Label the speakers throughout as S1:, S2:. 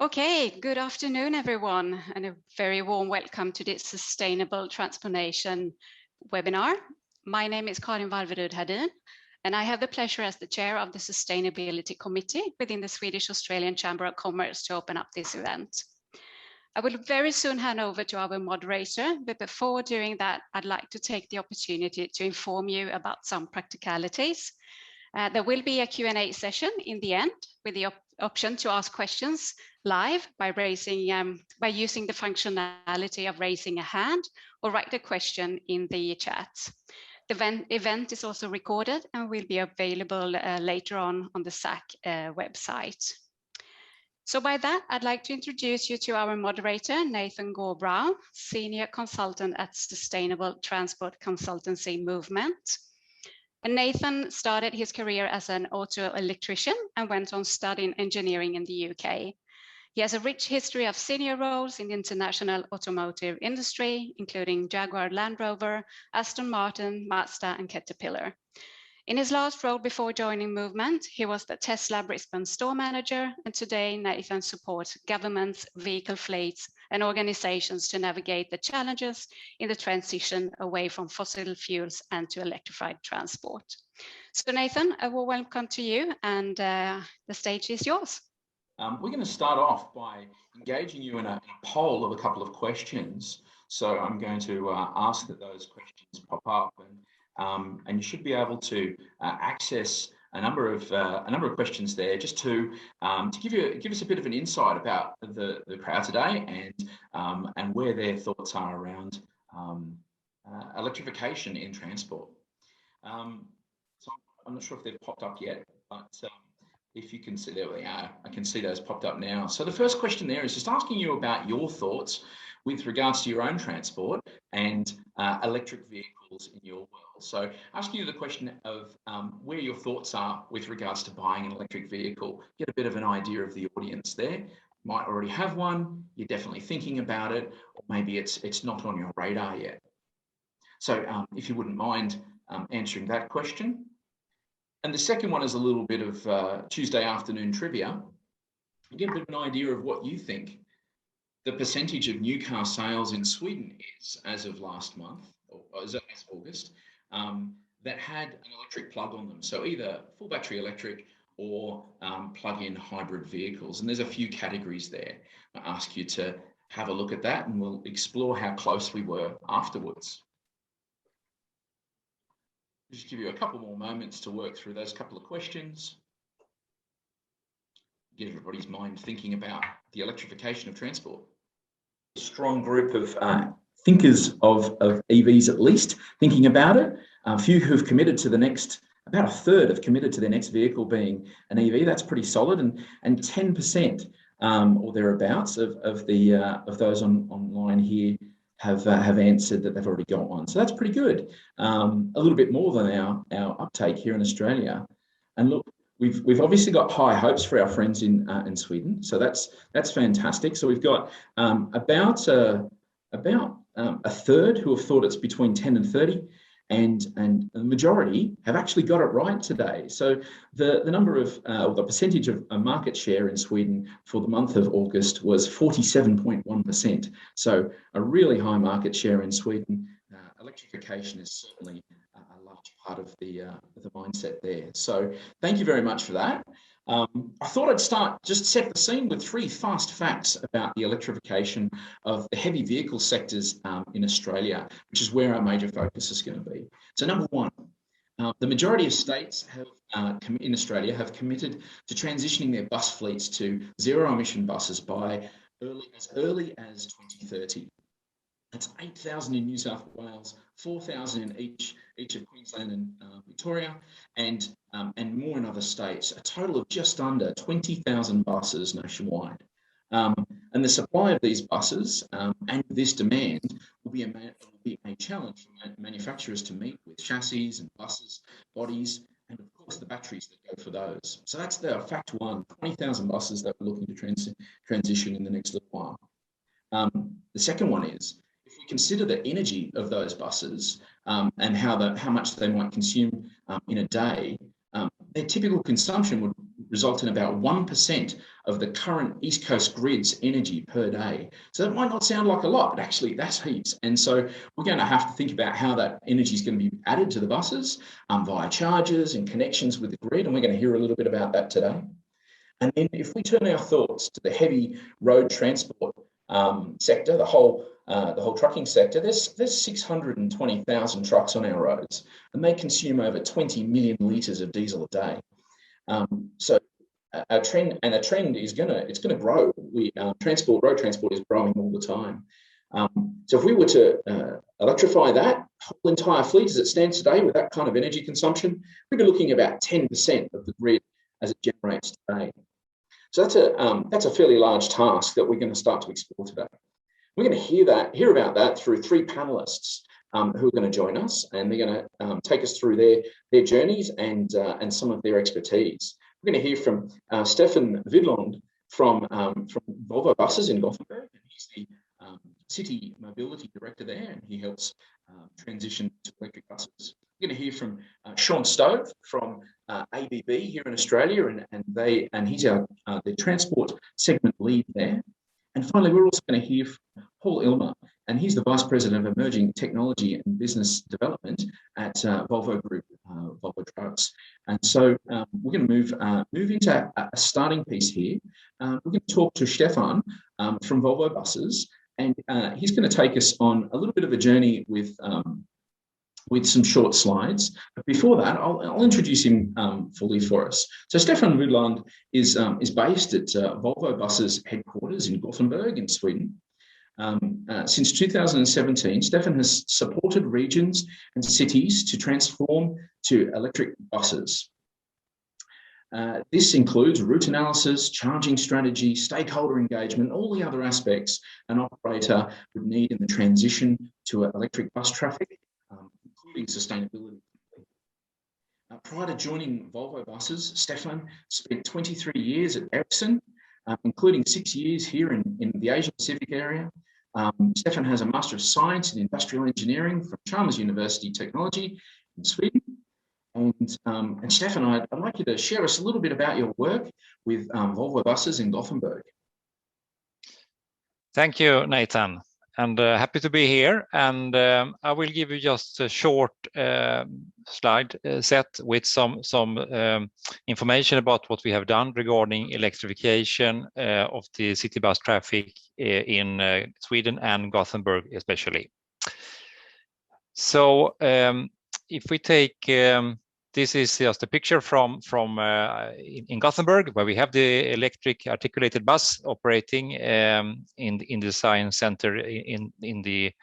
S1: Okay, good afternoon, everyone, and a very warm welcome to this Sustainable Transportation webinar. My name is Karin Valverud Hedin, and I have the pleasure as the chair of the Sustainability Committee within the Swedish Australian Chamber of Commerce to open up this event. I will very soon hand over to our moderator, but before doing that, I'd like to take the opportunity to inform you about some practicalities. There will be a Q&A session in the end with the option to ask questions live by using the functionality of raising a hand or write a question in the chat. The event is also recorded and will be available later on the SAC website. So by that, I'd like to introduce you to our moderator, Nathan Gore-Brown, Senior Consultant at Sustainable Transport Consultancy Movement. And Nathan started his career as an auto electrician and went on studying engineering in the UK. He has a rich history of senior roles in the international automotive industry, including Jaguar Land Rover, Aston Martin, Mazda, and Caterpillar. In his last role before joining Movement, he was the Tesla Brisbane store manager, and today Nathan supports governments, vehicle fleets, and organizations to navigate the challenges in the transition away from fossil fuels and to electrified transport. So Nathan, a warm welcome to you, and the stage is yours.
S2: We're going to start off by engaging you in a poll of a couple of questions. So I'm going to ask that those questions pop up, and you should be able to access a number of questions there, just to give us a bit of an insight about the crowd today and where their thoughts are around electrification in transport. So I'm not sure if they've popped up yet, but if you can see, there we are. I can see those popped up now. So the first question there is just asking you about your thoughts with regards to your own transport and electric vehicles in your world. So asking you the question of where your thoughts are with regards to buying an electric vehicle. Get a bit of an idea of the audience there. Might already have one, you're definitely thinking about it, or maybe it's not on your radar yet. So if you wouldn't mind answering that question. And the second one is a little bit of Tuesday afternoon trivia. You get a bit of an idea of what you think the percentage of new car sales in Sweden is as of last month, or as of August, that had an electric plug on them. So either full battery electric or plug-in hybrid vehicles. And there's a few categories there. I ask you to have a look at that, and we'll explore how close we were afterwards. Just give you a couple more moments to work through those couple of questions. Get everybody's mind thinking about the electrification of transport. A strong group of thinkers of EVs, at least, thinking about it. A few who've committed to the next, about a third have committed to their next vehicle being an EV. That's pretty solid, and 10% or thereabouts of those online here have answered that they've already got one. So that's pretty good. A little bit more than our uptake here in Australia. And look, we've obviously got high hopes for our friends in Sweden. So that's fantastic. So we've got about a third who have thought it's between 10 and 30. And the majority have actually got it right today. So the number of, or the percentage of market share in Sweden for the month of August was 47.1%. So a really high market share in Sweden. Electrification is certainly a large part of the mindset there. So thank you very much for that. I thought I'd just set the scene with 3 fast facts about the electrification of the heavy vehicle sectors in Australia, which is where our major focus is going to be. So number 1, the majority of states in Australia have committed to transitioning their bus fleets to zero-emission buses by as early as 2030. That's 8,000 in New South Wales, 4,000 in each of Queensland and Victoria, and more in other states. A total of just under 20,000 buses nationwide. And the supply of these buses and this demand will be a challenge for manufacturers to meet, with chassis and buses, bodies, and of course the batteries that go for those. So that's the fact 1: 20,000 buses that we're looking to transition in the next little while. The second one is, if we consider the energy of those buses and how much they might consume in a day, their typical consumption result in about 1% of the current East Coast grid's energy per day. So that might not sound like a lot, but actually that's heaps. And so we're going to have to think about how that energy is going to be added to the buses via chargers and connections with the grid. And we're going to hear a little bit about that today. And then if we turn our thoughts to the heavy road transport sector, the whole trucking sector, there's 620,000 trucks on our roads, and they consume over 20 million litres of diesel a day. So a trend is gonna grow. Road transport is growing all the time. So if we were to electrify that whole entire fleet as it stands today with that kind of energy consumption, we'd be looking at about 10% of the grid as it generates today. So that's a fairly large task that we're going to start to explore today. We're going to hear about that through three panelists who are going to join us, and they're going to take us through their journeys and some of their expertise. We're going to hear from Stefan Vidlund from Volvo Buses in Gothenburg. He's the City Mobility Director there, and he helps transition to electric buses. We're going to hear from Sean Stove from ABB here in Australia, and he's the transport segment lead there. And finally, we're also going to hear from Paul Ilmer, and he's the Vice President of Emerging Technology and Business Development at Volvo Group, Volvo Trucks. And so we're going to move into a starting piece here. We're going to talk to Stefan from Volvo Buses, and he's going to take us on a little bit of a journey with some short slides. But before that, I'll introduce him fully for us. So Stefan Vidlund is based at Volvo Buses headquarters in Gothenburg in Sweden. Since 2017, Stefan has supported regions and cities to transform to electric buses. This includes route analysis, charging strategy, stakeholder engagement, all the other aspects an operator would need in the transition to electric bus traffic, including sustainability. Prior to joining Volvo Buses, Stefan spent 23 years at Ericsson, including 6 years here in the Asia Pacific area. Stefan has a Master of Science in Industrial Engineering from Chalmers University Technology in Sweden. And Stefan, I'd like you to share us a little bit about your work with Volvo Buses in Gothenburg.
S3: Thank you, Nathan, and happy to be here. And I will give you just a short slide set with some information about what we have done regarding electrification of the city bus traffic in Sweden and Gothenburg especially. So if we take this is just a picture from in Gothenburg, where we have the electric articulated bus operating in the science center in the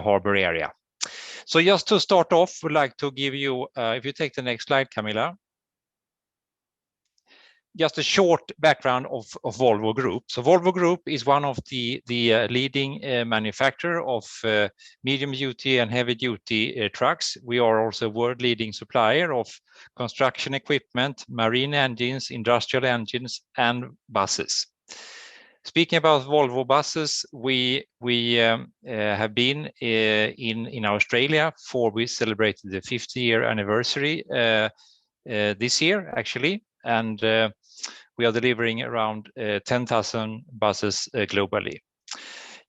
S3: harbor area. So just to start off, we'd like to give you, if you take the next slide, Camilla, just a short background of Volvo Group. So Volvo Group is one of the leading manufacturer of medium duty and heavy duty trucks. We are also a world leading supplier of construction equipment, marine engines, industrial engines, and buses. Speaking about Volvo Buses, we have been in Australia we celebrated the 50-year anniversary this year actually, and we are delivering around 10,000 buses globally.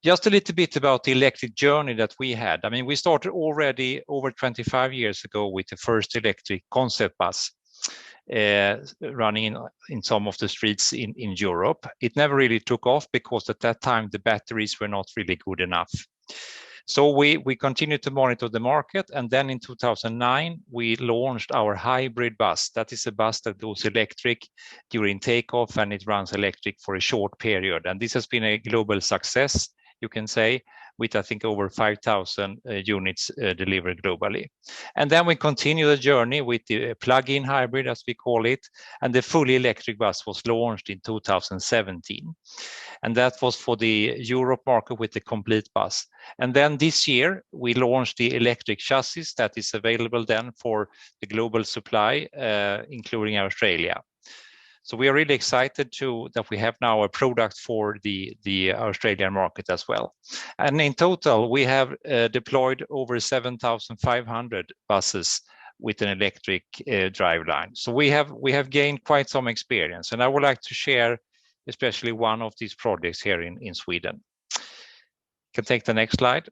S3: Just a little bit about the electric journey that we had. I mean, we started already over 25 years ago with the first electric concept bus running in some of the streets in Europe. It never really took off because at that time the batteries were not really good enough. So we continued to monitor the market, and then in 2009 we launched our hybrid bus. That is a bus that goes electric during takeoff and it runs electric for a short period. And this has been a global success, you can say, with I think over 5,000 units delivered globally. And then we continue the journey with the plug-in hybrid, as we call it, and the fully electric bus was launched in 2017. And that was for the Europe market with the complete bus. And then this year we launched the electric chassis that is available then for the global supply, including Australia. So we are really excited that we have now a product for the Australian market as well. And in total, we have deployed over 7,500 buses with an electric drive line. So we have gained quite some experience, and I would like to share especially one of these projects here in Sweden. You can take the next slide.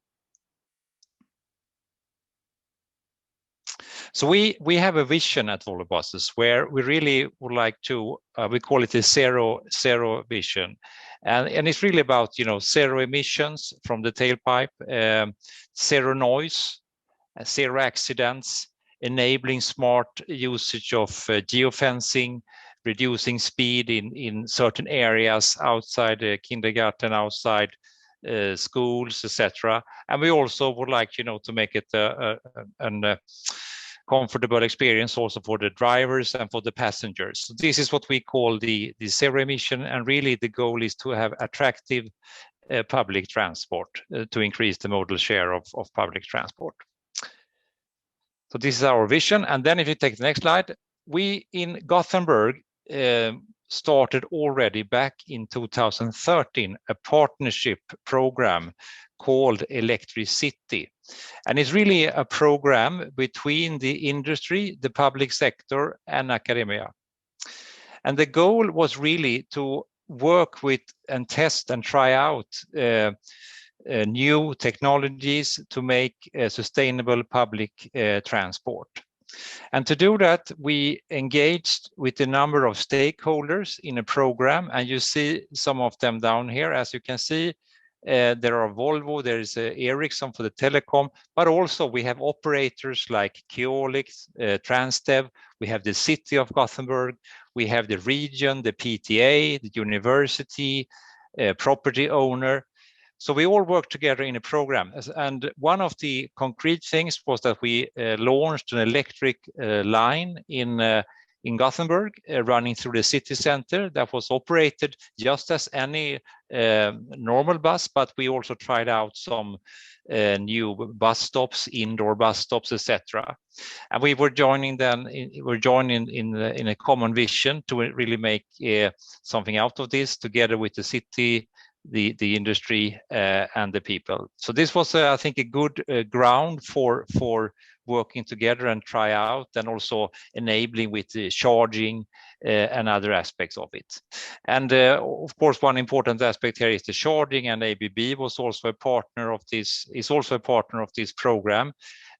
S3: So we have a vision at Volvo Buses where we really would like to, we call it a zero vision. And it's really about, zero emissions from the tailpipe, zero noise, zero accidents, enabling smart usage of geofencing, reducing speed in certain areas outside kindergarten, outside schools, etc. And we also would like, to make it a comfortable experience also for the drivers and for the passengers. So this is what we call the zero emission, and really the goal is to have attractive public transport to increase the modal share of public transport. So this is our vision. And then if you take the next slide, we in Gothenburg started already back in 2013 a partnership program called Electricity. And it's really a program between the industry, the public sector, and academia. And the goal was really to work with and test and try out new technologies to make sustainable public transport. And to do that, we engaged with a number of stakeholders in a program, and you see some of them down here. As you can see, there are Volvo, there is Ericsson for the telecom, but also we have operators like Keolix, Transdev, we have the city of Gothenburg, we have the region, the PTA, the university, property owner. So we all work together in a program. And one of the concrete things was that we launched an electric line in Gothenburg running through the city center that was operated just as any normal bus, but we also tried out some new bus stops, indoor bus stops, etc. And we were joining then, in a common vision to really make something out of this together with the city, the industry, and the people. So this was, I think, a good ground for working together and try out, and also enabling with the charging and other aspects of it. And of course, one important aspect here is the charging, and ABB was also a partner of this, is also a partner of this program.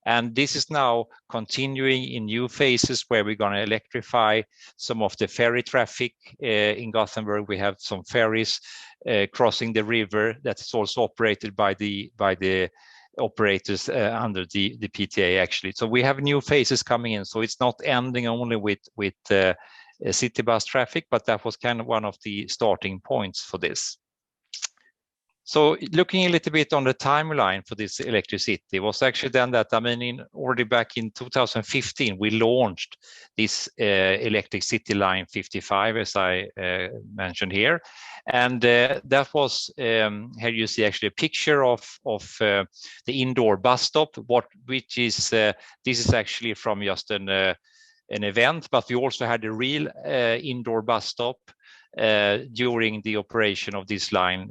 S3: And this is now continuing in new phases where we're going to electrify some of the ferry traffic in Gothenburg. We have some ferries crossing the river that is also operated by the operators under the PTA actually. So we have new phases coming in. So it's not ending only with city bus traffic, but that was kind of one of the starting points for this. So looking a little bit on the timeline for this Electricity was actually then that, already back in 2015, we launched this Electric City Line 55, as I mentioned here. And that was, here you see actually a picture of the indoor bus stop, which is, this is actually from just an event, but we also had a real indoor bus stop during the operation of this line.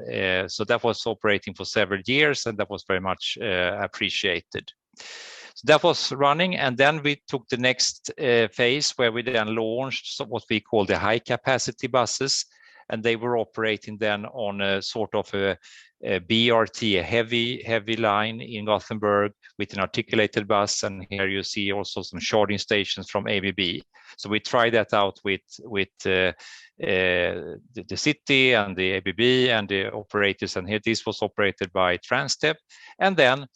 S3: So that was operating for several years, and that was very much appreciated. So that was running, and then we took the next phase where we then launched what we call the high capacity buses, and they were operating then on a sort of a BRT, a heavy line in Gothenburg with an articulated bus. And here you see also some charging stations from ABB. So we tried that out with the city and the ABB and the operators. And here this was operated by Transdev. And then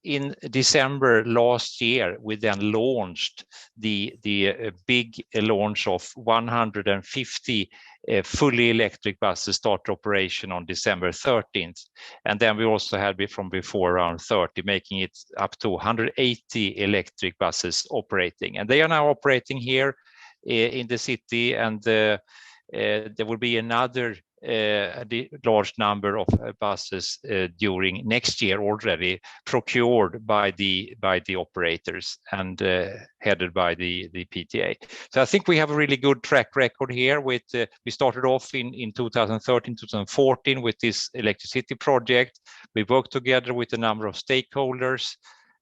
S3: in December last year, we then launched the big launch of 150 fully electric buses start operation on December 13th. And then we also had from before around 30, making it up to 180 electric buses operating. And they are now operating here in the city, and there will be another large number of buses during next year already procured by the operators and headed by the PTA. So I think we have a really good track record here. With we started off in 2013, 2014 with this Electricity project. We worked together with a number of stakeholders,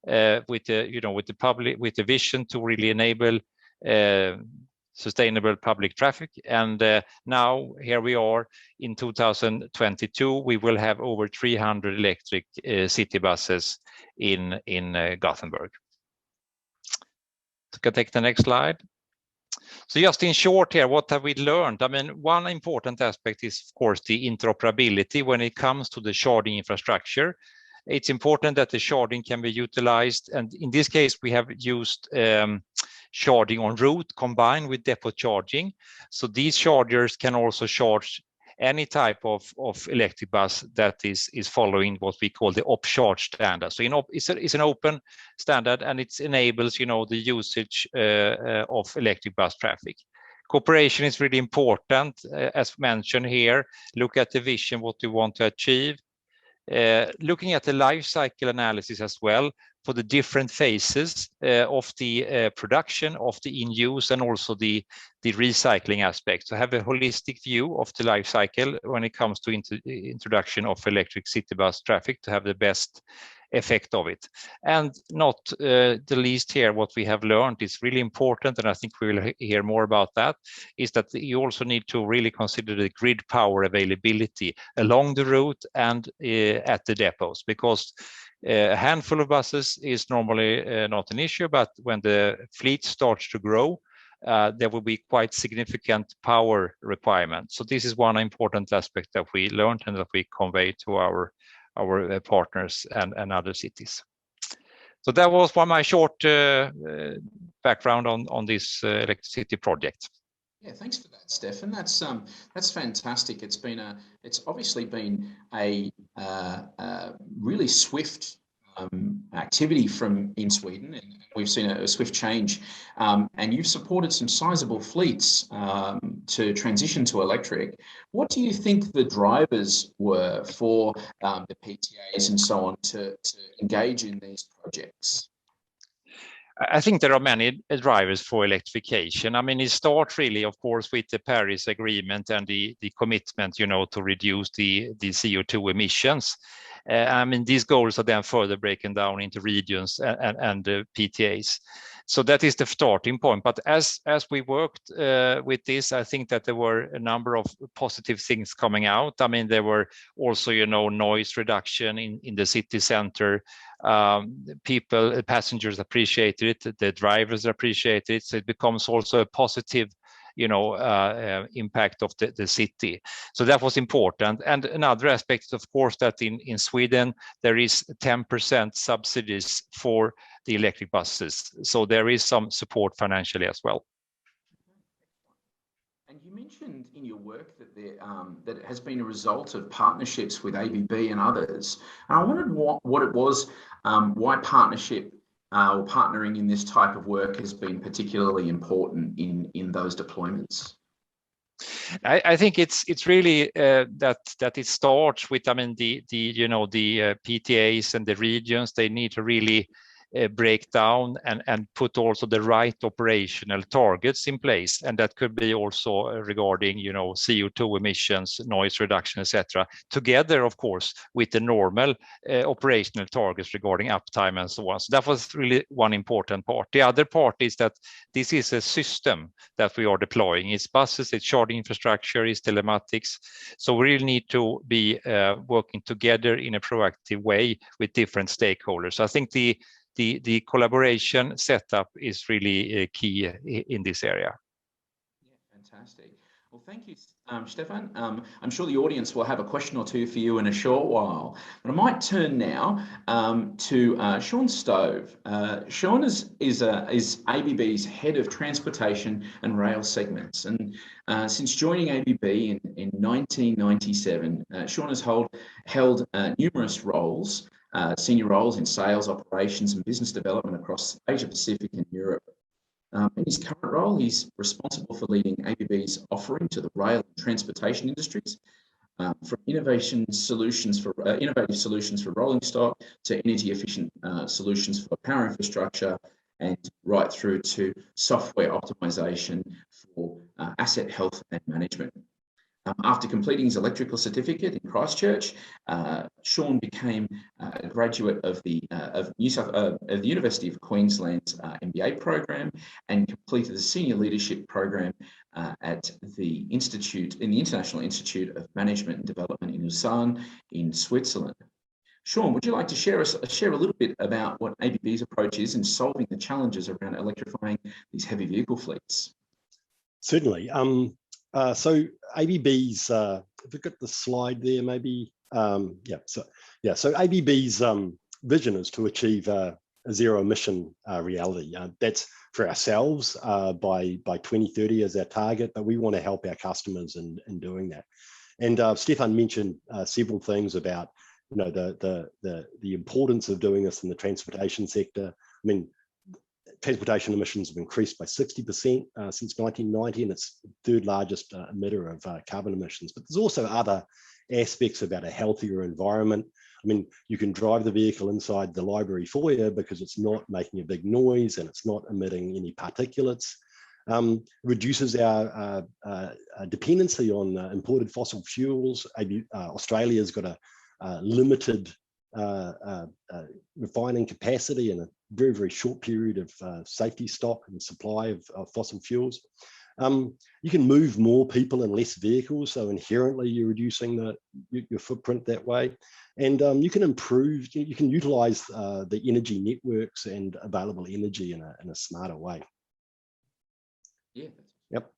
S3: with the vision to really enable sustainable public traffic. And now here we are in 2022, we will have over 300 electric city buses in Gothenburg. So can I take the next slide? So just in short here, what have we learned? I mean, one important aspect is, of course, the interoperability when it comes to the charging infrastructure. It's important that the charging can be utilized. And in this case, we have used charging on route combined with depot charging. So these chargers can also charge any type of electric bus that is following what we call the OpCharge standard. So it's an open standard, and it enables the usage of electric bus traffic. Cooperation is really important, as mentioned here. Look at the vision, what you want to achieve. Looking at the life cycle analysis as well for the different phases of the production, of the in-use, and also the recycling aspect. So have a holistic view of the life cycle when it comes to introduction of electric city bus traffic to have the best effect of it. And not the least here, what we have learned is really important, and I think we will hear more about that, is that you also need to really consider the grid power availability along the route and at the depots, because a handful of buses is normally not an issue, but when the fleet starts to grow, there will be quite significant power requirements. So this is one important aspect that we learned and that we convey to our partners and other cities. So that was my short background on this electricity project.
S2: Yeah, thanks for that, Stefan. That's fantastic. It's obviously been a really swift activity in Sweden, and we've seen a swift change. And you've supported some sizable fleets to transition to electric. What do you think the drivers were for the PTAs and so on to engage in these projects?
S3: I think there are many drivers for electrification. I mean, it starts really, of course, with the Paris Agreement and the commitment, to reduce the CO2 emissions. I mean, these goals are then further broken down into regions and PTAs. So that is the starting point. But as we worked with this, I think that there were a number of positive things coming out. I mean, there were also, noise reduction in the city center. Passengers appreciated it, the drivers appreciated it. So it becomes also a positive impact of the city. So that was important. And another aspect, of course, that in Sweden, there is 10% subsidies for the electric buses. So there is some support financially as well.
S2: And you mentioned in your work that that it has been a result of partnerships with ABB and others. And I wondered what it was, why partnership or partnering in this type of work has been particularly important in those deployments.
S3: I think it's really that it starts with, I mean, the PTAs and the regions. They need to really break down and put also the right operational targets in place, and that could be also regarding CO2 emissions, noise reduction, etc. Together, of course, with the normal operational targets regarding uptime and so on. So that was really one important part. The other part is that this is a system that we are deploying. It's buses, it's charging infrastructure, it's telematics. So we really need to be working together in a proactive way with different stakeholders. So I think the collaboration setup is really key in this area.
S2: Yeah, fantastic. Well, thank you, Stefan. I'm sure the audience will have a question or two for you in a short while, but I might turn now to Sean Stove. Sean is ABB's head of transportation and rail segments, and since joining ABB in 1997, Sean has held numerous roles. Senior roles in sales, operations, and business development across Asia Pacific and Europe. In his current role, he's responsible for leading ABB's offering to the rail and transportation industries, from innovative solutions for rolling stock to energy-efficient solutions for power infrastructure, and right through to software optimization for asset health and management. After completing his electrical certificate in Christchurch, Sean became a graduate of the University of Queensland's MBA program and completed the senior leadership program at the International Institute of Management and Development in Lausanne in Switzerland. Sean, would you like to share a little bit about what ABB's approach is in solving the challenges around electrifying these heavy vehicle fleets?
S4: Certainly. So ABB's, if we got the slide there, maybe. So ABB's vision is to achieve a zero emission reality. That's for ourselves by 2030 as our target, but we want to help our customers in doing that. And Stefan mentioned several things about the importance of doing this in the transportation sector. I mean, transportation emissions have increased by 60% since 1990, and it's the third largest emitter of carbon emissions. But there's also other aspects about a healthier environment. I mean, you can drive the vehicle inside the library foyer because it's not making a big noise and it's not emitting any particulates. Reduces our dependency on imported fossil fuels. Australia's got a limited refining capacity and a very, very short period of safety stock and supply of fossil fuels. You can move more people and less vehicles, so inherently you're reducing your footprint that way. And you can utilize the energy networks and available energy in a smarter way.
S2: Yeah.
S4: Yep.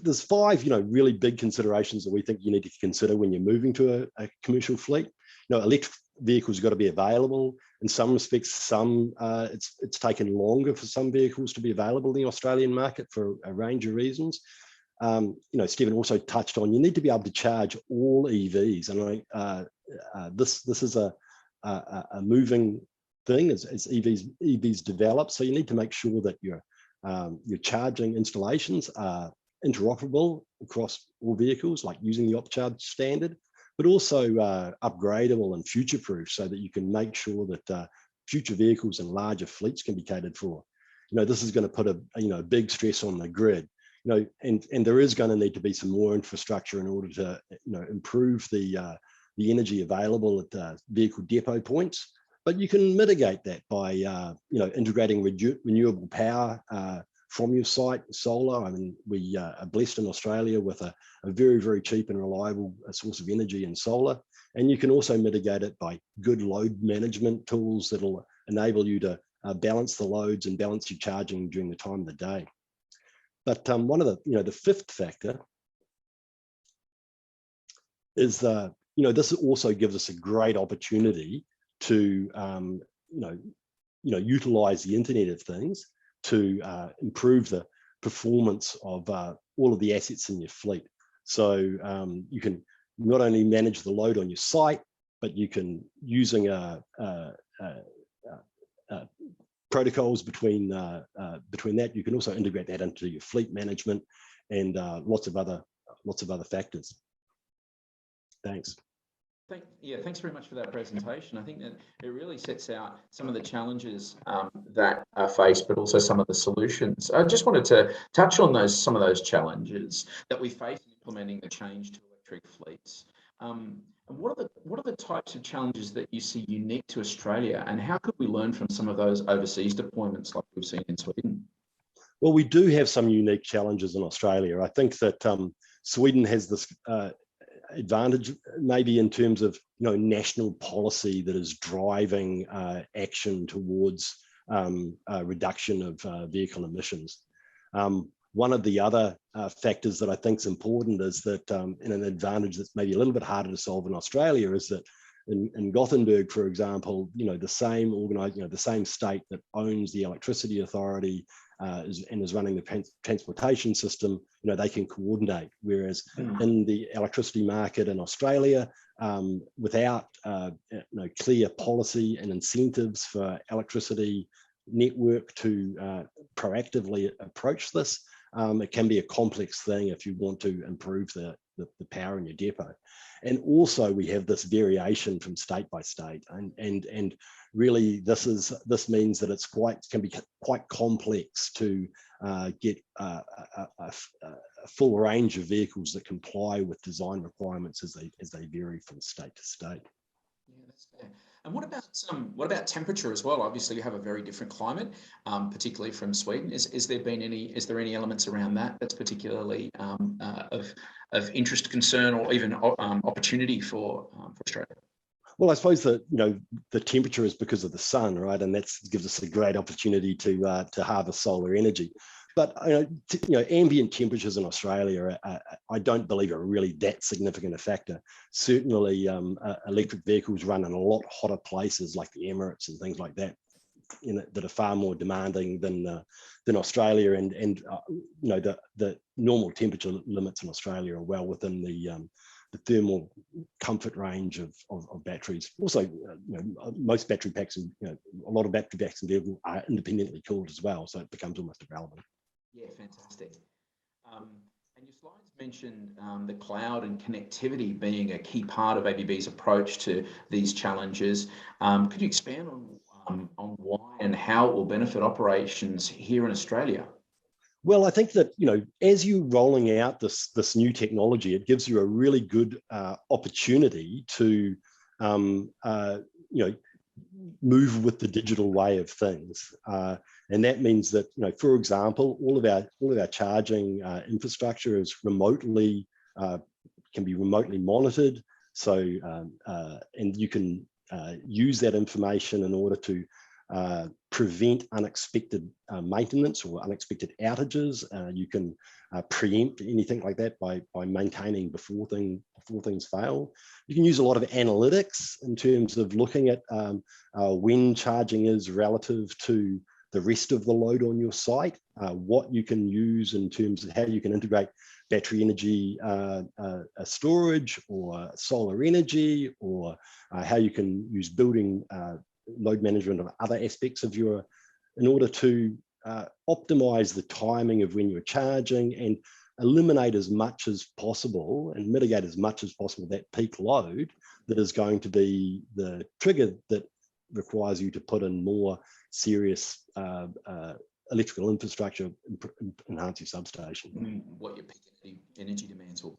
S4: There's five, really big considerations that we think you need to consider when you're moving to a commercial fleet. Electric vehicles have got to be available. In some respects, it's taken longer for some vehicles to be available in the Australian market for a range of reasons. Stephen also touched on, you need to be able to charge all EVs, and this is a moving thing as EVs develop. So you need to make sure that your charging installations are interoperable across all vehicles, like using the OptCharge standard, but also upgradable and future-proof, so that you can make sure that future vehicles and larger fleets can be catered for. This is going to put a big stress on the grid. And there is going to need to be some more infrastructure in order to improve the energy available at the vehicle depot points. But you can mitigate that by integrating renewable power from your site, solar. I mean, we are blessed in Australia with a very, very cheap and reliable source of energy in solar. And you can also mitigate it by good load management tools that'll enable you to balance the loads and balance your charging during the time of the day. But one of the fifth factor is this also gives us a great opportunity to utilize the Internet of Things to improve the performance of all of the assets in your fleet. So you can not only manage the load on your site, but you can, using protocols between that, you can also integrate that into your fleet management and lots of other factors. Thanks.
S2: Thanks very much for that presentation. I think that it really sets out some of the challenges that are faced, but also some of the solutions. I just wanted to touch on some of those challenges that we face in implementing the change to electric fleets. And what are the types of challenges that you see unique to Australia, and how could we learn from some of those overseas deployments like we've seen in Sweden?
S4: Well, we do have some unique challenges in Australia. I think that Sweden has this advantage, maybe in terms of national policy that is driving action towards reduction of vehicle emissions. One of the other factors that I think is important is that, and an advantage that's maybe a little bit harder to solve in Australia, is that in Gothenburg, for example, the same state that owns the electricity authority and is running the transportation system, they can coordinate. Whereas in the electricity market in Australia, without clear policy and incentives for electricity network to proactively approach this, it can be a complex thing if you want to improve the power in your depot. And also we have this variation from state by state, and really this means that it can be quite complex to get a full range of vehicles that comply with design requirements as they vary from state to state.
S2: Yeah, that's fair. And what about temperature as well? Obviously, you have a very different climate, particularly from Sweden. Is there any elements around that that's particularly of interest, concern, or even opportunity for Australia?
S4: Well, I suppose that the temperature is because of the sun, right? And that gives us a great opportunity to harvest solar energy. But ambient temperatures in Australia, I don't believe are really that significant a factor. Certainly, electric vehicles run in a lot hotter places like the Emirates and things like that, that are far more demanding than Australia. And the normal temperature limits in Australia are well within the thermal comfort range of batteries. Also, most battery packs and a lot of battery packs in vehicles are independently cooled as well, so it becomes almost irrelevant.
S2: Yeah, fantastic. And your slides mentioned the cloud and connectivity being a key part of ABB's approach to these challenges. Could you expand on why and how it will benefit operations here in Australia?
S4: Well, I think that as you're rolling out this new technology, it gives you a really good opportunity to move with the digital way of things, and that means that for example, all of our charging infrastructure is can be remotely monitored. So and you can use that information in order to prevent unexpected maintenance or unexpected outages. You can preempt anything like that by maintaining before things fail. You can use a lot of analytics in terms of looking at when charging is relative to the rest of the load on your site, what you can use in terms of how you can integrate battery energy storage or solar energy, or how you can use building load management of other aspects of in order to optimize the timing of when you're charging and eliminate as much as possible and mitigate as much as possible that peak load that is going to be the trigger that requires you to put in more serious electrical infrastructure, enhance your substation.
S2: What your peak energy demands will be.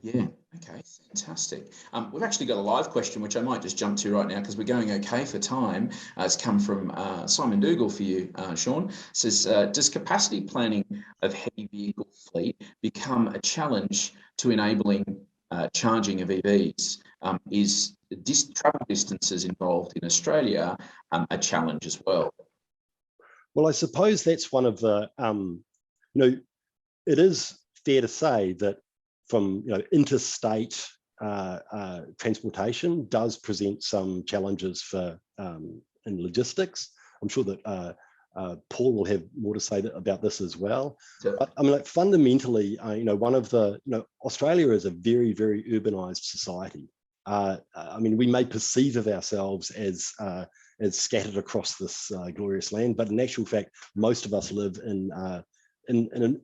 S2: Yeah, okay, fantastic. We've actually got a live question, which I might just jump to right now because we're going okay for time. It's come from Simon Dougal for you, Sean. It says, does capacity planning of heavy vehicle fleet become a challenge to enabling charging of EVs? Is travel distances involved in Australia a challenge as well?
S4: Well, I suppose that's one of the, it is fair to say that from interstate transportation does present some challenges for in logistics. I'm sure that Paul will have more to say about this as well. But I mean, fundamentally, one of the, Australia is a very, very urbanized society. I mean, we may perceive of ourselves as scattered across this glorious land, but in actual fact, most of us live in a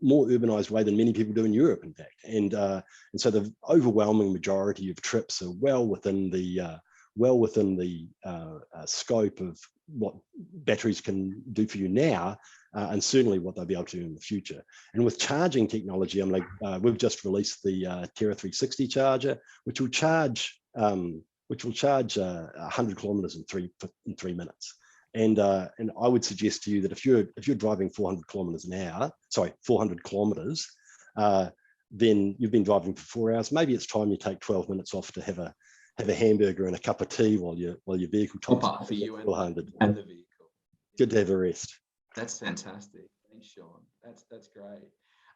S4: more urbanized way than many people do in Europe, in fact. And so the overwhelming majority of trips are well within the scope of what batteries can do for you now, and certainly what they'll be able to do in the future. And with charging technology, we've just released the Terra 360 charger, which will charge 100 kilometers in three minutes. And I would suggest to you that if you're driving 400 kilometers an hour, 400 kilometers, then you've been driving for 4 hours. Maybe it's time you take 12 minutes off to have a hamburger and a cup of tea while your vehicle tops
S2: up for you
S4: 400
S2: and the vehicle.
S4: Good to have a rest.
S2: That's fantastic. Thanks, Sean. That's great.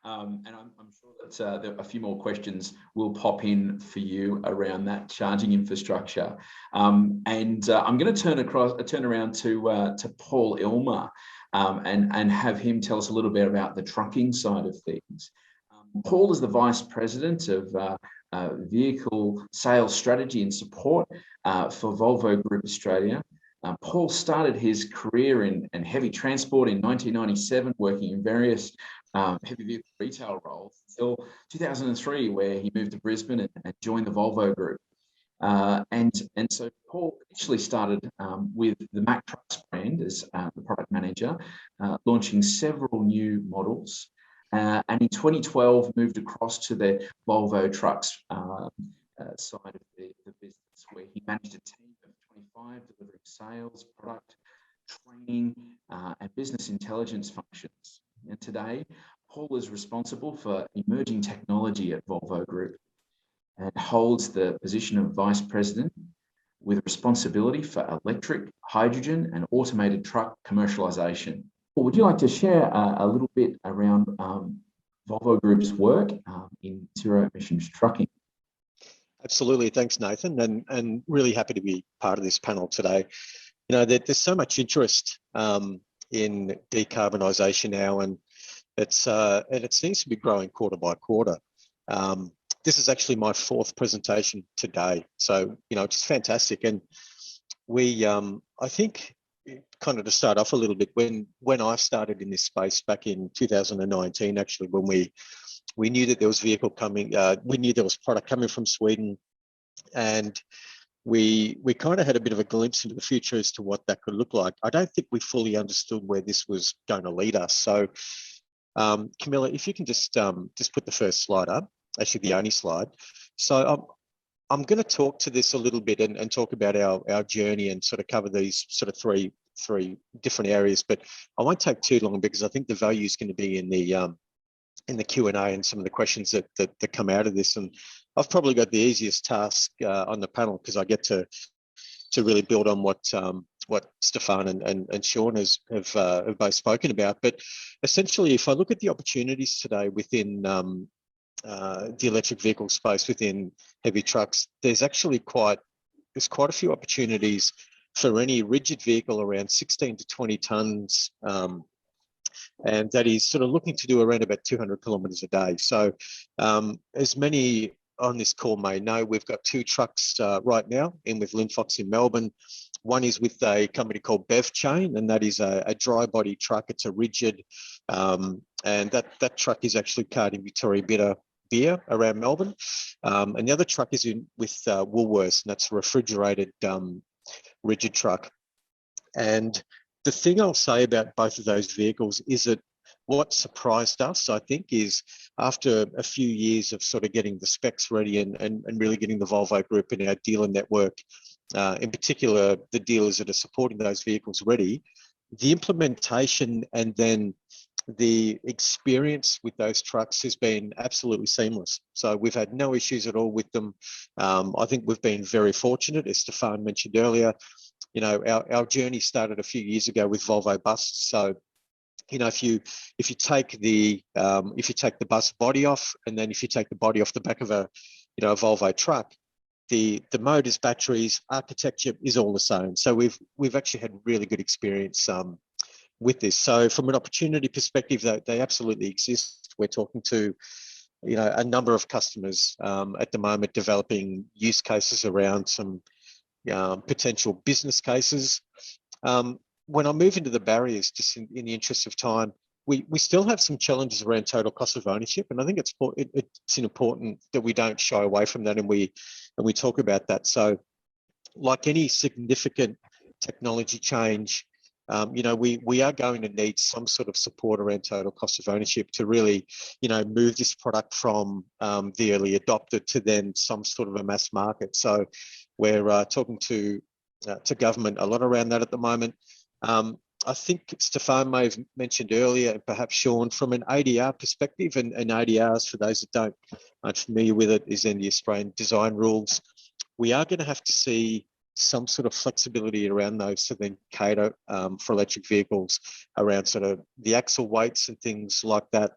S2: And I'm sure that there are a few more questions will pop in for you around that charging infrastructure. And I'm going to turn around to Paul Ilmer and have him tell us a little bit about the trucking side of things. Paul is the Vice President of Vehicle Sales Strategy and Support for Volvo Group Australia. Paul started his career in heavy transport in 1997, working in various heavy vehicle retail roles until 2003, where he moved to Brisbane and joined the Volvo Group. And so Paul initially started with the Mack Trucks brand as the product manager, launching several new models. and in 2012 moved across to the Volvo Trucks side of the business, where he managed a team of 25 delivering sales, product, training, and business intelligence functions. And today, Paul is responsible for emerging technology at Volvo Group and holds the position of Vice President with responsibility for electric, hydrogen, and automated truck commercialisation. Would you like to share a little bit around Volvo Group's work in zero emissions trucking?
S5: Absolutely, thanks, Nathan, and really happy to be part of this panel today. You know, there's so much interest in decarbonisation now, and it seems to be growing quarter by quarter. This is actually my 4th presentation today, so you know, it's fantastic. And we, I think, kind of to start off a little bit, when I started in this space back in 2019, actually, when we knew that there was vehicle coming, we knew there was product coming from Sweden, and we kind of had a bit of a glimpse into the future as to what that could look like. I don't think we fully understood where this was going to lead us. So, Camilla, if you can just put the first slide up, actually the only slide. So I'm going to talk to this a little bit and talk about our journey and sort of cover these sort of three different areas, but I won't take too long because I think the value is going to be in the Q&A and some of the questions that come out of this. And I've probably got the easiest task on the panel because I get to really build on what Stefan and Sean have both spoken about. But essentially, if I look at the opportunities today within the electric vehicle space, within heavy trucks, there's quite a few opportunities for any rigid vehicle around 16 to 20 tons, and that is sort of looking to do around about 200 kilometres a day. So as many on this call may know, we've got 2 trucks right now in with Linfox in Melbourne. One is with a company called Bev Chain, and that is a dry body truck. It's a rigid, and that truck is actually carting Victoria Bitter beer around Melbourne. And the other truck is with Woolworths, and that's a refrigerated rigid truck. And the thing I'll say about both of those vehicles is that what surprised us, I think, is after a few years of sort of getting the specs ready and really getting the Volvo Group and our dealer network, in particular the dealers that are supporting those vehicles ready, the implementation and then the experience with those trucks has been absolutely seamless. So we've had no issues at all with them. I think we've been very fortunate, as Stefan mentioned earlier. You know, our journey started a few years ago with Volvo buses. So, you know, if you take the bus body off, and then if you take the body off the back of a Volvo truck, the motors, batteries, architecture is all the same. So we've actually had really good experience with this. So from an opportunity perspective, they absolutely exist. We're talking to, you know, a number of customers at the moment developing use cases around some potential business cases. When I move into the barriers, just in the interest of time, we still have some challenges around total cost of ownership, and I think it's important that we don't shy away from that, and we talk about that. So, like any significant technology change, you know, we are going to need some sort of support around total cost of ownership to really, you know, move this product from the early adopter to then some sort of a mass market. So we're talking to government a lot around that at the moment. I think Stefan may have mentioned earlier, and perhaps Sean, from an ADR perspective, and ADRs, for those that aren't familiar with it, is in the Australian design rules. We are going to have to see some sort of flexibility around those to then cater for electric vehicles around sort of the axle weights and things like that.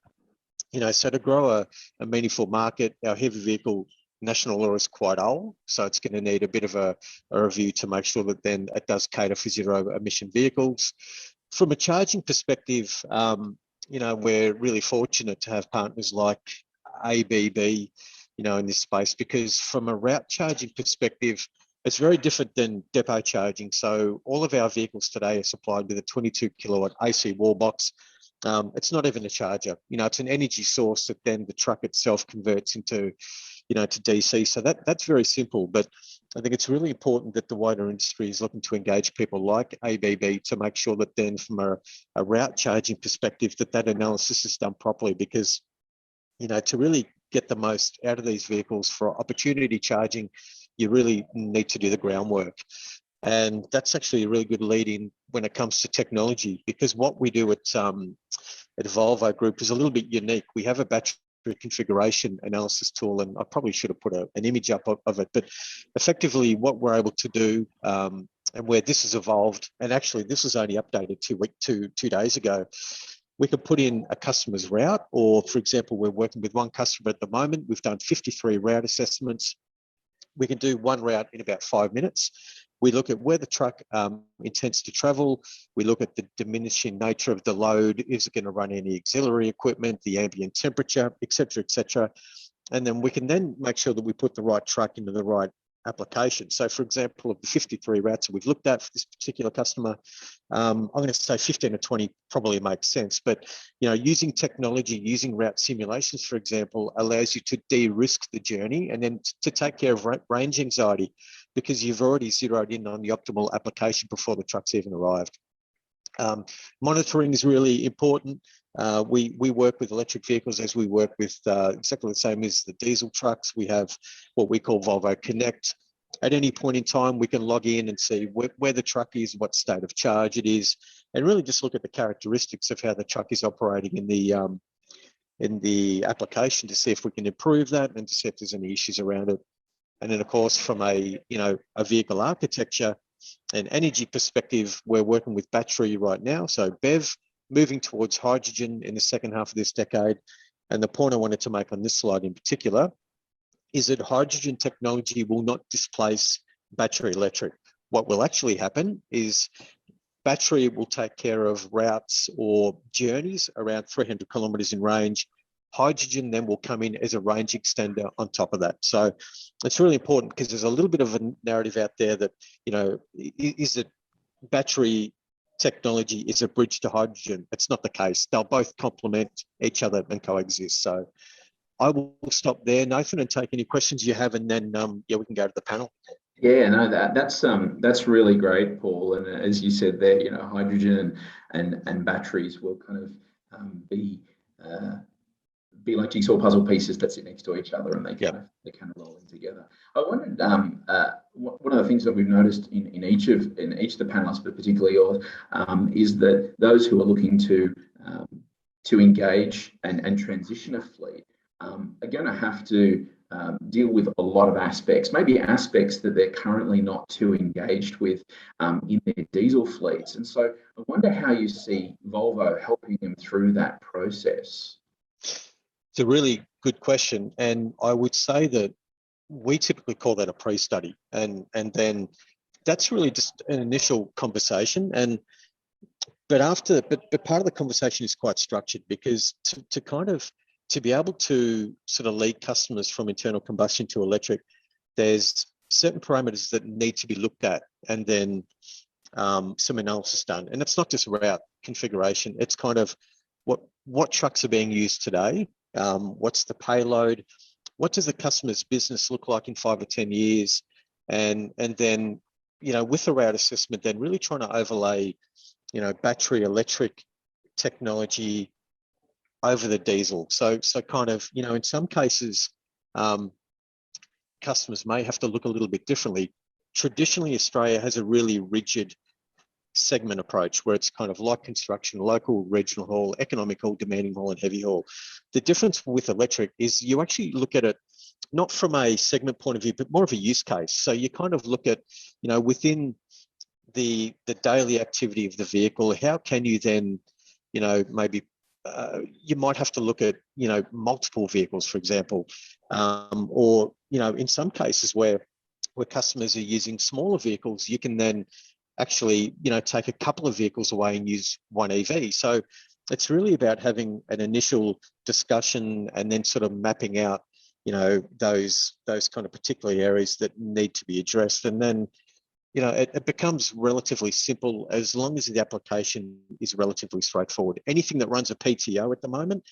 S5: You know, so to grow a meaningful market, our heavy vehicle national law is quite old, so it's going to need a bit of a review to make sure that then it does cater for zero emission vehicles. From a charging perspective, you know, we're really fortunate to have partners like ABB, you know, in this space, because from a route charging perspective, it's very different than depot charging. So all of our vehicles today are supplied with a 22 kilowatt AC wall box. It's not even a charger, you know, it's an energy source that then the truck itself converts into, you know, to DC. So that's very simple. But I think it's really important that the wider industry is looking to engage people like ABB to make sure that then from a route charging perspective that analysis is done properly, because, you know, to really get the most out of these vehicles for opportunity charging, you really need to do the groundwork. And that's actually a really good lead in when it comes to technology, because what we do at Volvo Group is a little bit unique. We have a battery configuration analysis tool, and I probably should have put an image up of it, but effectively what we're able to do, and where this has evolved, and actually this was only updated two days ago, we could put in a customer's route, or for example, we're working with one customer at the moment. We've done 53 route assessments. We can do one route in about 5 minutes. We look at where the truck intends to travel. We look at the diminishing nature of the load. Is it going to run any auxiliary equipment, the ambient temperature, et cetera, et cetera. And then we can then make sure that we put the right truck into the right application. So for example, of the 53 routes that we've looked at for this particular customer, I'm going to say 15 or 20 probably makes sense. But, you know, using technology, using route simulations, for example, allows you to de-risk the journey and then to take care of range anxiety, because you've already zeroed in on the optimal application before the truck's even arrived. Monitoring is really important. We work with electric vehicles as we work with exactly the same as the diesel trucks. We have what we call Volvo Connect. At any point in time, we can log in and see where the truck is, what state of charge it is, and really just look at the characteristics of how the truck is operating in the application to see if we can improve that and to see if there's any issues around it. And then, of course, from a vehicle architecture and energy perspective, we're working with battery right now. So BEV, moving towards hydrogen in the second half of this decade. And the point I wanted to make on this slide in particular is that hydrogen technology will not displace battery electric. What will actually happen is battery will take care of routes or journeys around 300 kilometres in range. Hydrogen then will come in as a range extender on top of that. So it's really important, because there's a little bit of a narrative out there that, you know, is that battery technology is a bridge to hydrogen. It's not the case. They'll both complement each other and coexist. So I will stop there, Nathan, and take any questions you have, and then we can go to the panel.
S2: Yeah, no, that's really great, Paul. And as you said there, you know, hydrogen and batteries will kind of be like jigsaw puzzle pieces that sit next to each other, and they kind of roll in together. I wondered, one of the things that we've noticed in each of the panelists, but particularly yours, is that those who are looking to engage and transition a fleet are going to have to deal with a lot of aspects, maybe aspects that they're currently not too engaged with in their diesel fleets. And so I wonder how you see Volvo helping them through that process.
S5: It's a really good question. And I would say that we typically call that a pre-study. And then that's really just an initial conversation. But part of the conversation is quite structured, because to be able to sort of lead customers from internal combustion to electric, there's certain parameters that need to be looked at, and then some analysis done. And it's not just route configuration. It's kind of what trucks are being used today, what's the payload, what does the customer's business look like in 5 or 10 years, and then, you know, with the route assessment, then really trying to overlay, you know, battery electric technology over the diesel. So kind of, you know, in some cases, customers may have to look a little bit differently. Traditionally, Australia has a really rigid segment approach where it's kind of light construction, local, regional haul, economic haul, demanding haul, and heavy haul. The difference with electric is you actually look at it not from a segment point of view, but more of a use case. So you kind of look at, you know, within the daily activity of the vehicle, how can you then, you know, maybe you might have to look at, you know, multiple vehicles, for example, or, you know, in some cases where customers are using smaller vehicles, you can then actually, you know, take a couple of vehicles away and use one EV. So it's really about having an initial discussion and then sort of mapping out, you know, those kind of particular areas that need to be addressed. And then, you know, it becomes relatively simple as long as the application is relatively straightforward. Anything that runs a PTO at the moment,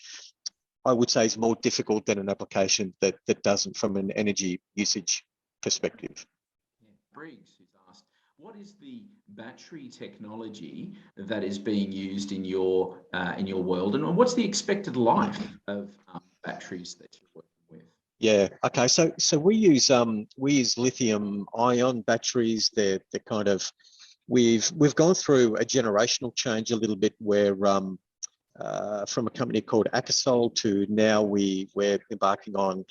S5: I would say, is more difficult than an application that doesn't, from an energy usage perspective.
S2: Briggs, who's asked, what is the battery technology that is being used in your world, and what's the expected life of batteries that you're working with?
S5: Yeah. Okay. So we use lithium ion batteries. They're kind of we've gone through a generational change a little bit where from a company called Akasol to now we're embarking on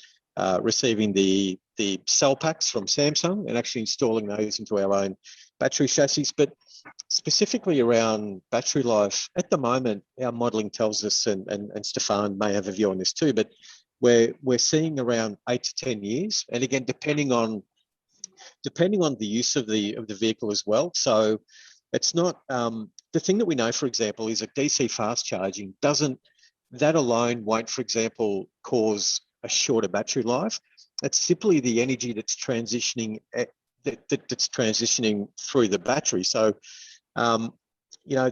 S5: receiving the cell packs from Samsung and actually installing those into our own battery chassis. But specifically around battery life, at the moment, our modelling tells us, and Stefan may have a view on this too, but we're seeing around 8 to 10 years, and again depending on the use of the vehicle as well. So it's not the thing that we know, for example, is that DC fast charging that alone won't, for example, cause a shorter battery life. It's simply the energy that's transitioning that's transitioning through the battery. So you know,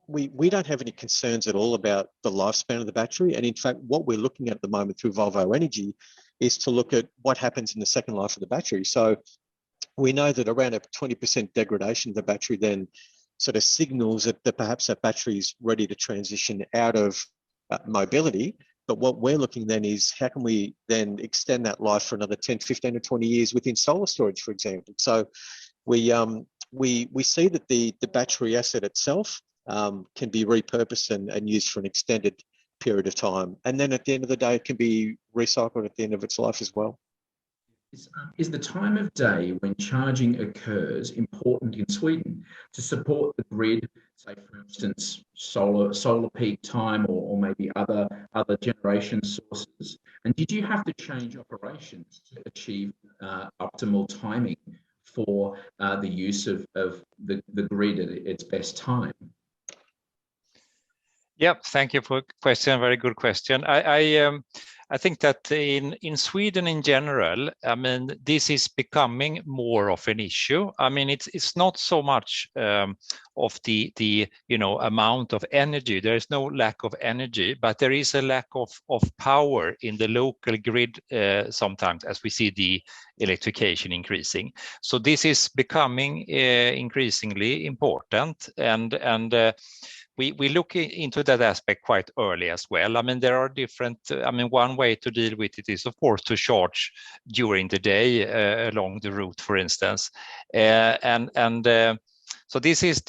S5: we don't have any concerns at all about the lifespan of the battery. And in fact, what we're looking at the moment through Volvo Energy is to look at what happens in the second life of the battery. So we know that around a 20% degradation of the battery then sort of signals that perhaps that battery is ready to transition out of mobility. But what we're looking then is how can we then extend that life for another 10, 15 or 20 years within solar storage, for example. So we see that the battery asset itself can be repurposed and used for an extended period of time. And then at the end of the day, it can be recycled at the end of its life as well.
S2: Is the time of day when charging occurs important in Sweden to support the grid, say for instance, solar peak time or maybe other generation sources? And did you have to change operations to achieve optimal timing for the use of the grid at its best time?
S3: Yep, thank you for the question. Very good question. I think that in Sweden in general, I mean, this is becoming more of an issue. I mean, it's not so much of the amount of energy. There is no lack of energy, but there is a lack of power in the local grid sometimes, as we see the electrification increasing. So this is becoming increasingly important, and we look into that aspect quite early as well. I mean, there are different, one way to deal with it is, of course, to charge during the day along the route, for instance. So this is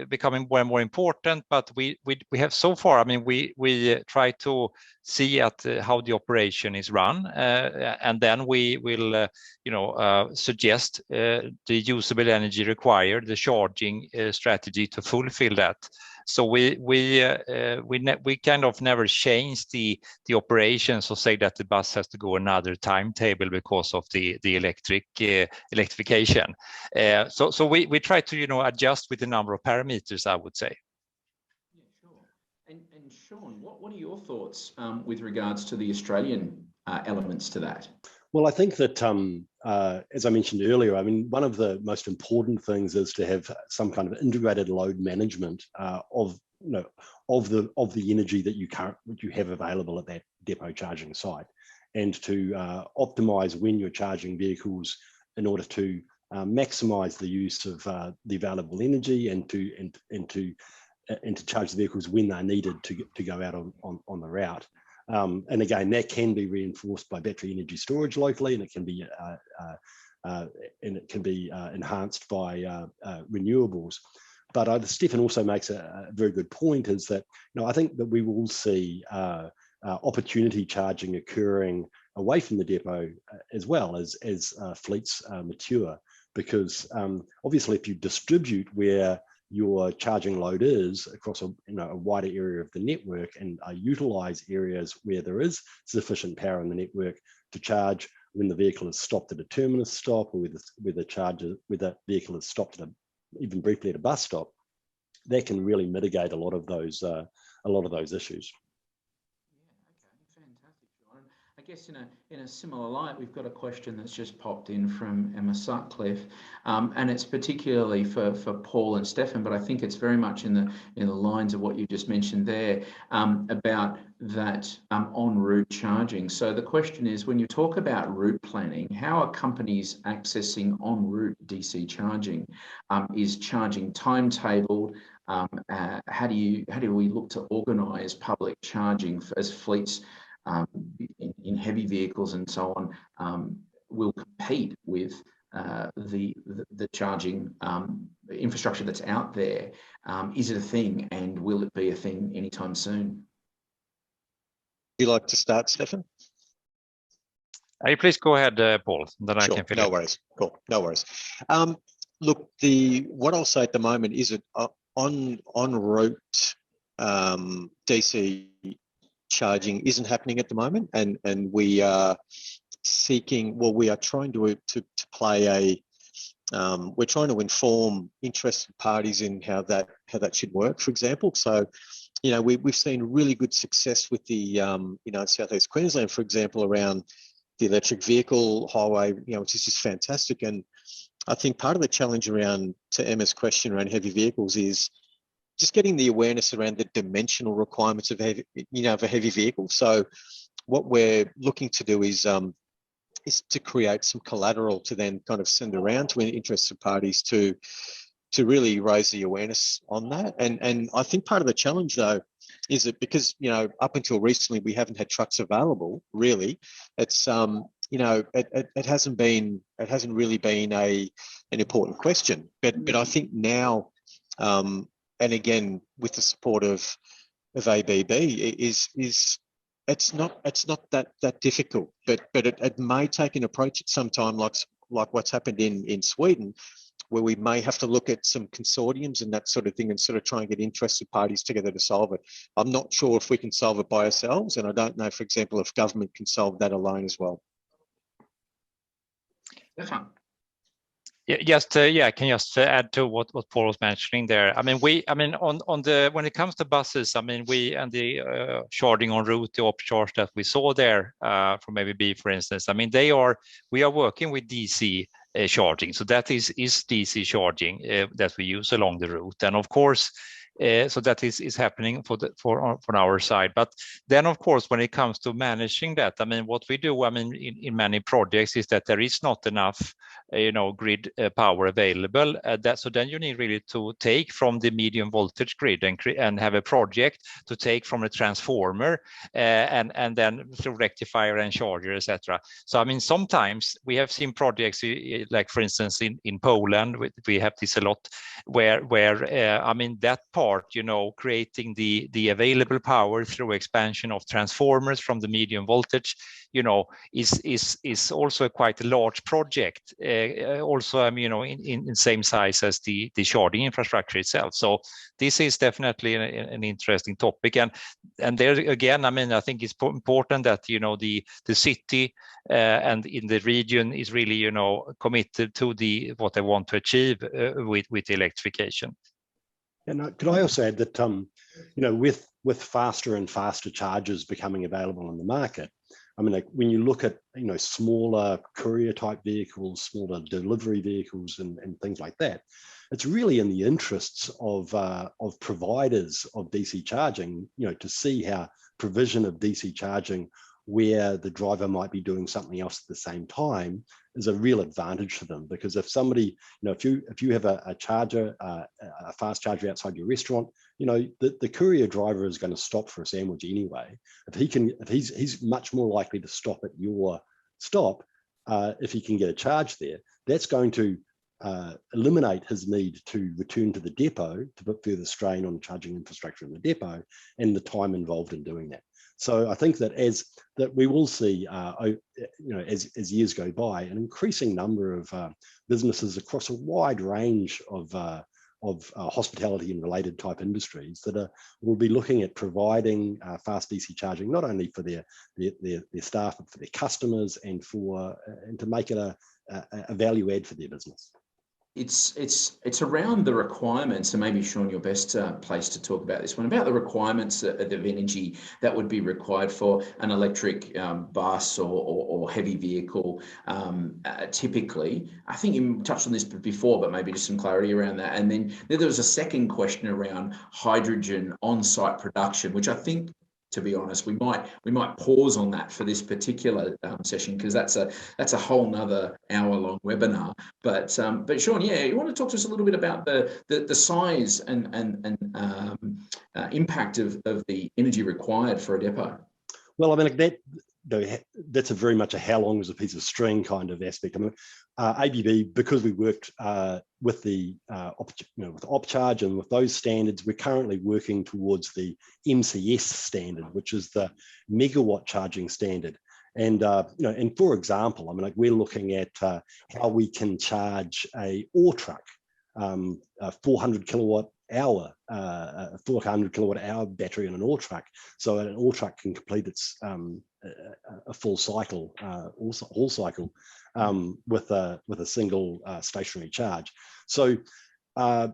S3: becoming more and more important, but we have so far, I mean, we try to see at how the operation is run, and then we will, suggest the usable energy required, the charging strategy to fulfill that. So we kind of never change the operations or say that the bus has to go another timetable because of the electrification. So we try to adjust with the number of parameters, I would say.
S2: Yeah, sure. And Sean, what are your thoughts with regards to the Australian elements to that?
S4: Well, I think that, as I mentioned earlier, I mean, one of the most important things is to have some kind of integrated load management of the energy that you have available at that depot charging site, and to optimize when you're charging vehicles in order to maximize the use of the available energy, and to charge the vehicles when they're needed to go out on the route. And again, that can be reinforced by battery energy storage locally, and it can be enhanced by renewables. But Stefan also makes a very good point, is that I think that we will see opportunity charging occurring away from the depot as well as fleets mature, because obviously if you distribute where your charging load is across a wider area of the network, and utilize areas where there is sufficient power in the network to charge when the vehicle is stopped at a terminus stop, or where the vehicle is stopped even briefly at a bus stop, that can really mitigate a lot of those issues.
S2: Yeah, okay, fantastic, Sean. guess in a similar light, we've got a question that's just popped in from Emma Sutcliffe, and it's particularly for Paul and Stefan, but I think it's very much in the lines of what you just mentioned there, about that en route charging. So the question is, when you talk about route planning, how are companies accessing en route DC charging? Is charging timetabled? How do we look to organise public charging as fleets in heavy vehicles and so on will compete with the charging infrastructure that's out there? Is it a thing, and will it be a thing anytime soon?
S5: Would you like to start, Stefan?
S3: Please go ahead, Paul. Then
S5: Sure,
S3: I can fill
S5: no
S3: in.
S5: worries. Cool, no worries. Look, what I'll say at the moment is that on route DC charging isn't happening at the moment, and we are seeking. Well, we are trying to play we're trying to inform interested parties in how that should work. For example, so we've seen really good success with the in Southeast Queensland, for example, around the electric vehicle highway, which is just fantastic. And I think part of the challenge around, to Emma's question around heavy vehicles, is just getting the awareness around the dimensional requirements of a heavy vehicle. So what we're looking to do is to create some collateral to then kind of send around to interested parties to really raise the awareness on that. And I think part of the challenge, though, is that because up until recently we haven't had trucks available. Really, it's it hasn't really been an important question. But I think now, and again with the support of ABB, is it's not that difficult. But it may take an approach at some time, like what's happened in Sweden, where we may have to look at some consortiums and that sort of thing and sort of try and get interested parties together to solve it. I'm not sure if we can solve it by ourselves, and I don't know, for example, if government can solve that alone as well.
S3: Yeah, I can just add to what Paul was mentioning there. I mean, when it comes to buses, I mean, we and the charging en route, the upcharge that we saw there from ABB, for instance. I mean, we are working with DC charging, so that is DC charging that we use along the route, and of course. So that is happening from our side. But then, of course, when it comes to managing that, I mean, what we do, I mean, in many projects is that there is not enough, grid power available. So then you need really to take from the medium voltage grid and have a project to take from a transformer and then through rectifier and charger, etc. So I mean, sometimes we have seen projects like, for instance, in Poland, we have this a lot, where I mean that part, creating the available power through expansion of transformers from the medium voltage, is also quite a large project. Also, in same size as the charging infrastructure itself. So this is definitely an interesting topic. And there again, I mean, I think it's important that the city and in the region is really committed to what they want to achieve with electrification.
S4: And could I also add that, with faster and faster chargers becoming available in the market, I mean, like when you look at, smaller courier type vehicles, smaller delivery vehicles and things like that, it's really in the interests of providers of DC charging, to see how provision of DC charging where the driver might be doing something else at the same time is a real advantage for them. Because if somebody, if you have a charger, a fast charger outside your restaurant, the courier driver is going to stop for a sandwich anyway. If he's much more likely to stop at your stop if he can get a charge there. That's going to eliminate his need to return to the depot to put further strain on the charging infrastructure in the depot and the time involved in doing that. So I think that we will see, as years go by, an increasing number of businesses across a wide range of hospitality and related type industries that will be looking at providing fast DC charging, not only for their staff, but for their customers and to make it a value add for their business.
S2: it's around the requirements, and maybe Sean, you're best placed to talk about this one, about the requirements of energy that would be required for an electric bus or heavy vehicle. Typically, I think you touched on this before, but maybe just some clarity around that. And then there was a second question around hydrogen on-site production, which I think, to be honest, we might pause on that for this particular session, because that's a whole nother hour-long webinar. But Sean, yeah, you want to talk to us a little bit about the size and impact of the energy required for a depot?
S4: Well, I mean, that's a very much a how long is a piece of string kind of aspect. I mean, ABB, because we worked with the with upcharge and with those standards, we're currently working towards the MCS standard, which is the megawatt charging standard. And and for example, I mean, like, we're looking at how we can charge a ore truck, a 400 kilowatt hour, 400 kilowatt hour battery in an ore truck, so an ore truck can complete its a full cycle, all cycle, with a single stationary charge. So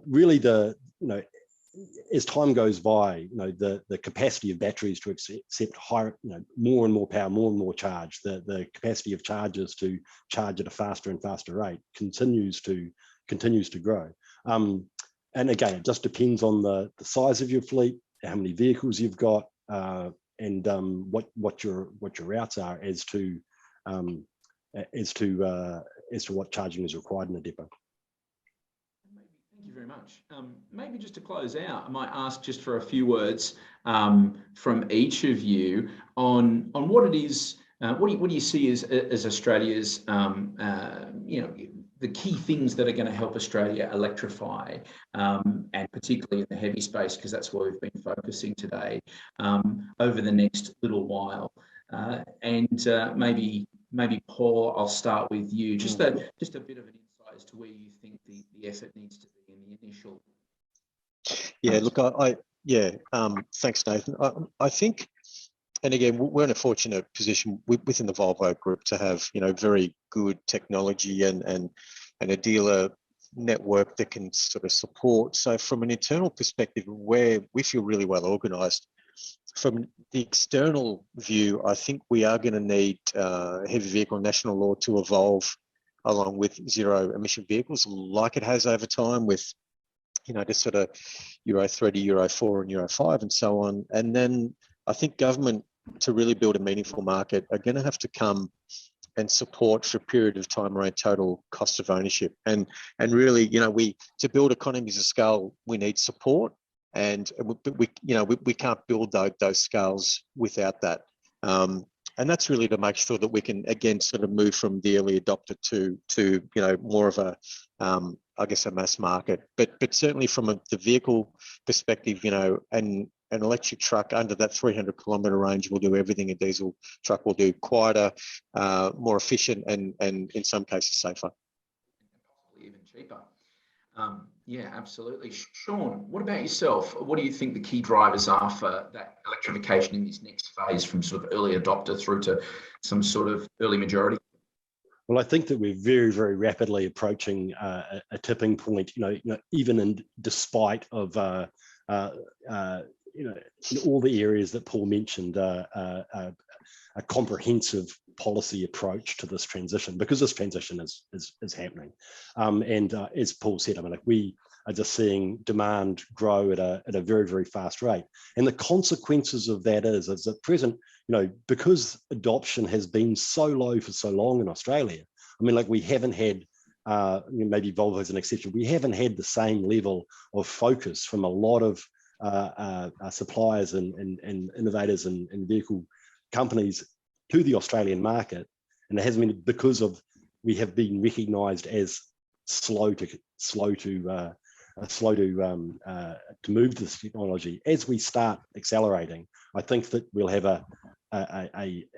S4: really, as time goes by, the capacity of batteries to accept higher, more and more power, more and more charge, the capacity of chargers to charge at a faster and faster rate continues to grow. And again, it just depends on the size of your fleet, how many vehicles you've got, and what your routes are as to what charging is required in a depot.
S2: Thank you very much. Maybe just to close out, I might ask just for a few words from each of you on what it is. What do you see as Australia's the key things that are going to help Australia electrify, and particularly in the heavy space, because that's where we've been focusing today, over the next little while. And maybe Paul, I'll start with you. Just a bit of an insight as to where you think the effort needs to be in the initial.
S5: Yeah, look, thanks, Nathan. I think, and again, we're in a fortunate position within the Volvo Group to have, very good technology and a dealer network that can sort of support. So from an internal perspective, where we feel really well organised. From the external view, I think we are going to need heavy vehicle national law to evolve along with zero emission vehicles, like it has over time with, just sort of Euro 3 to Euro 4 and Euro 5 and so on. And then I think government, to really build a meaningful market, are going to have to come and support for a period of time around total cost of ownership. And really, to build economies of scale, we need support, and we can't build those scales without that. And that's really to make sure that we can, again, sort of move from the early adopter to more of a, I guess, a mass market. But certainly from the vehicle perspective, an electric truck under that 300 kilometre range will do everything a diesel truck will do, quieter, more efficient, and in some cases safer.
S2: Possibly even cheaper. Yeah, absolutely. Sean, what about yourself? What do you think the key drivers are for that electrification in this next phase, from sort of early adopter through to some sort of early majority?
S4: Well, I think that we're very, very rapidly approaching a tipping point. Even despite of in all the areas that Paul mentioned, a comprehensive policy approach to this transition, because this transition is happening. And as Paul said, I mean, like, we are just seeing demand grow at a very, very fast rate. And the consequences of that is at present, because adoption has been so low for so long in Australia, I mean, like, we haven't had, maybe Volvo is an exception, we haven't had the same level of focus from a lot of suppliers and innovators and vehicle companies to the Australian market, and it hasn't been because we have been recognised as slow to move this technology. As we start accelerating, I think that we'll have an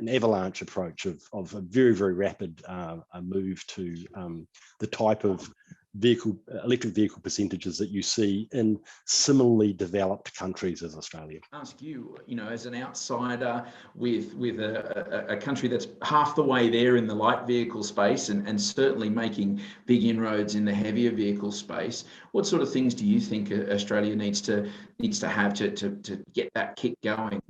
S4: avalanche approach of a very, very rapid move to the type of electric vehicle percentages that you see in similarly developed countries as Australia.
S2: Ask you, as an outsider with a country that's half the way there in the light vehicle space and certainly making big inroads in the heavier vehicle space, what sort of things do you think Australia needs to have to get that kick going?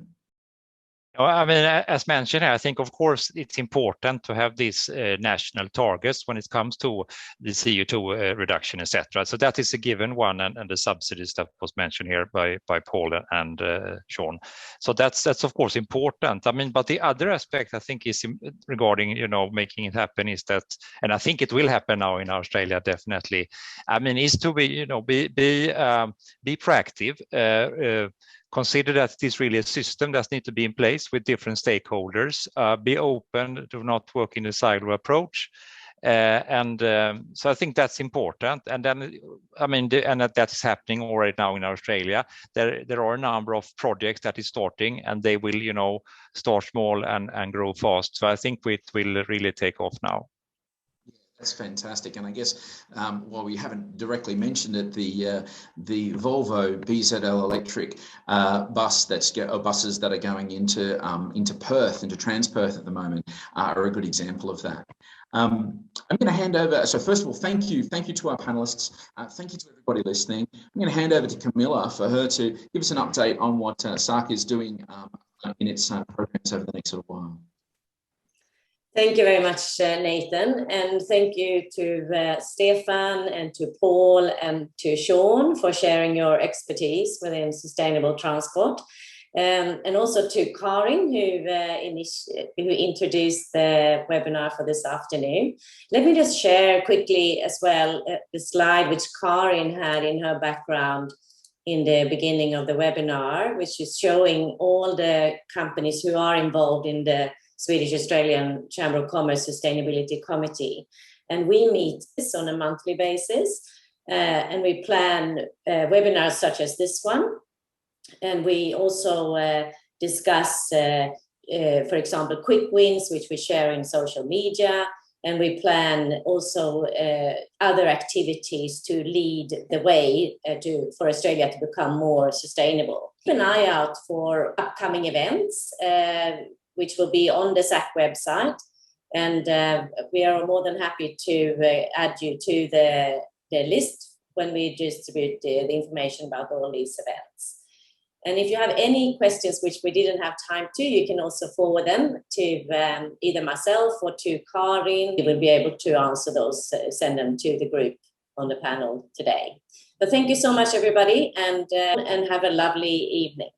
S3: I mean, as mentioned, I think, of course, it's important to have these national targets when it comes to the CO2 reduction, etc. So that is a given one, and the subsidies that was mentioned here by Paul and Sean. So that's of course important. I mean, but the other aspect I think is regarding making it happen is that, and I think it will happen now in Australia definitely. I mean, is to be be proactive. Consider that it is really a system that needs to be in place with different stakeholders, be open, do not work in a silo approach. So I think that's important. And then, I mean, and that is happening already now in Australia. There are a number of projects that is starting, and they will, start small and grow fast. So I think it will really take off now.
S2: That's fantastic, and I guess while we haven't directly mentioned it, the Volvo BZL electric buses that are going into Perth, into Transperth at the moment, are a good example of that. I'm going to hand over. So first of all, thank you to our panelists. Thank you to everybody listening. I'm going to hand over to Camilla for her to give us an update on what SARC is doing in its programs over the next little while.
S6: Thank you very much, Nathan, and thank you to Stefan and to Paul and to Sean for sharing your expertise within sustainable transport, and also to Karin, who introduced the webinar for this afternoon. Let me just share quickly as well the slide which Karin had in her background in the beginning of the webinar, which is showing all the companies who are involved in the Swedish-Australian Chamber of Commerce Sustainability Committee. And we meet this on a monthly basis, and we plan webinars such as this one. And we also discuss, for example, quick wins, which we share in social media. And we plan also other activities to lead the way for Australia to become more sustainable. Keep an eye out for upcoming events, which will be on the SAC website. And we are more than happy to add you to the list when we distribute the information about all these events. And if you have any questions which we didn't have time to, you can also forward them to either myself or to Karin. We will be able to answer those, send them to the group on the panel today. But thank you so much, everybody, and have a lovely evening.